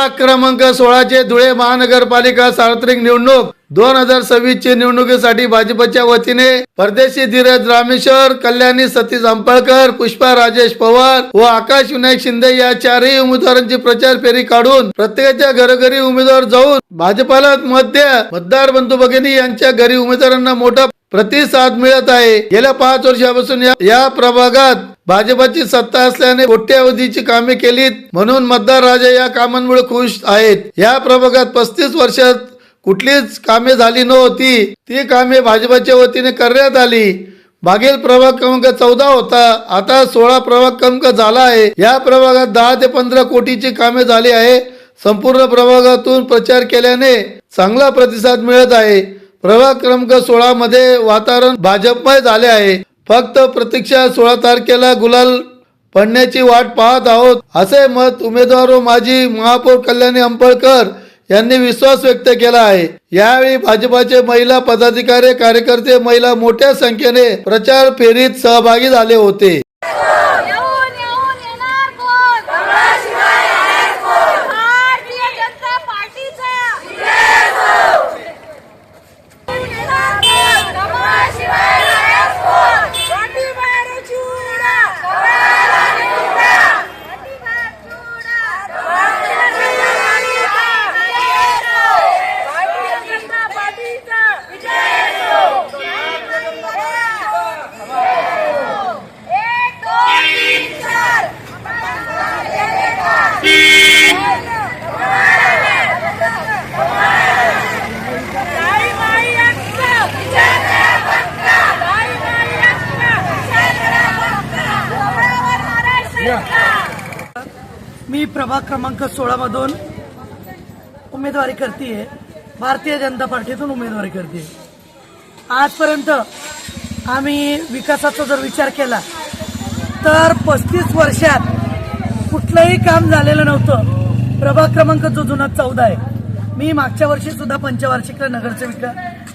प्रभाग क्रमांक 16 चे धुळे महानगरपालिका सार्वत्रिक निवडणूक 2026 ची निवडणुकीसाठी भाजपच्या वतीने परदेशी धीरज रामेश्वर, कल्याणी सतीश अंपळकर, पुष्पा राजेश पवार व आकाश विनायक शिंदे या चारही उमेदवारांची प्रचार फेरी काढून प्रत्येकाच्या घरोघरी उमेदवार जाऊन भाजपाला मत द्या, मतदार बंधू भगिनी यांच्या घरी उमेदवारांना मोठा प्रतिसाद मिळत आहे। गेल्या 5 वर्षापासून या प्रभागात भाजपची सत्ता असल्याने कोट्यावधीची कामे केलीत, म्हणून मतदार राजा या कामांमुळे खुश आहेत। या प्रभागात 35 वर्षात कुठलीच कामे झाली नव्हती, ती कामे भाजपच्या वतीने करण्यात आली। मागील प्रभाग क्रमांक 14 होता, आता 16 प्रभाग क्रमांक झाला आहे। या प्रभागात 10 ते 15 कोटीची कामे झाली आहे। संपूर्ण प्रभागातून प्रचार केल्याने चांगला प्रतिसाद मिळत आहे। प्रभाग क्रमांक 16 मध्ये वातावरण भाजपमय झाले आहे। फक्त प्रतीक्षा 16 तारखेला गुलाल पडण्याची वाट पाहत आहोत, असे मत उमेदवार व माजी महापौर कल्याणी अंपळकर यांनी विश्वास व्यक्त केला आहे। यावेळी भाजपाचे महिला पदाधिकारी, कार्यकर्ते, महिला मोठ्या संख्येने प्रचार फेरीत सहभागी झाले होते। मी प्रभाग क्रमांक 16 मधून उमेदवारी करते, भारतीय जनता पार्टीतून उमेदवारी करते। आजपर्यंत आम्ही विकासाचा जर विचार केला तर 35 वर्षात कुठलंही काम झालेलं नव्हतं। प्रभाग क्रमांक जो जुना 14 आहे, मी मागच्या वर्षी सुद्धा पंचवार्षिक नगरसेविका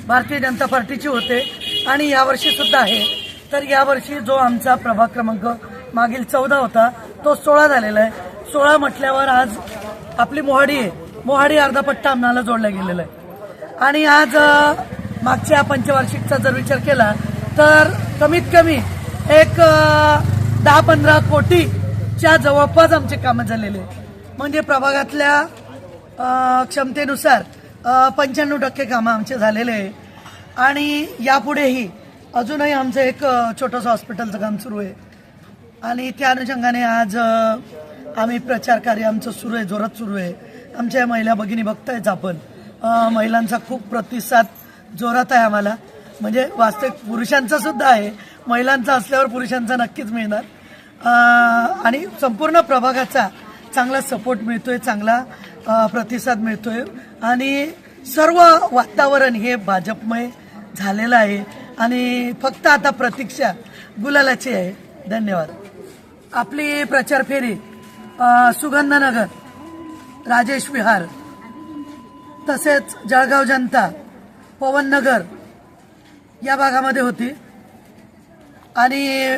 भारतीय जनता पार्टीची होते आणि यावर्षी सुद्धा आहे। तर यावर्षी जो आमचा प्रभाग क्रमांक मागील 14 होता तो 16 झालेला आहे। 16 म्हटल्यावर आज आपली मोहाडी अर्धा पट्टा आम्हाला जोडला गेलेला आहे। आणि आज मागच्या पंचवार्षिकचा जर विचार केला तर कमीत कमी एक 10-15 कोटीच्या जवळपास आमचे कामं झालेले, म्हणजे प्रभागातल्या क्षमतेनुसार 95% कामं आमचे झालेले आहे। आणि यापुढेही अजूनही आमचं एक छोटंसं हॉस्पिटलचं काम सुरू आहे आणि त्या अनुषंगाने आज आम्ही प्रचार कार्य आमचं सुरू आहे, जोरात सुरू आहे। आमच्या महिला भगिनी बघतायच आपण, महिलांचा खूप प्रतिसाद जोरात आहे आम्हाला, म्हणजे वास्तविक पुरुषांचा सुद्धा आहे, महिलांचा असल्यावर पुरुषांचा नक्कीच मिळणार। आणि संपूर्ण प्रभागाचा चांगला सपोर्ट मिळतोय, चांगला प्रतिसाद मिळतोय आणि सर्व वातावरण हे भाजपमय झालेलं आहे आणि फक्त आता प्रतीक्षा गुलालाची आहे। धन्यवाद। आपली प्रचार फेरी सुगंधनगर, राजेश विहार, तसेच जळगाव जनता, पवननगर या भागामध्ये होती आणि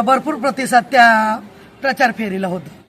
भरपूर प्रतिसाद त्या प्रचार फेरीला होता।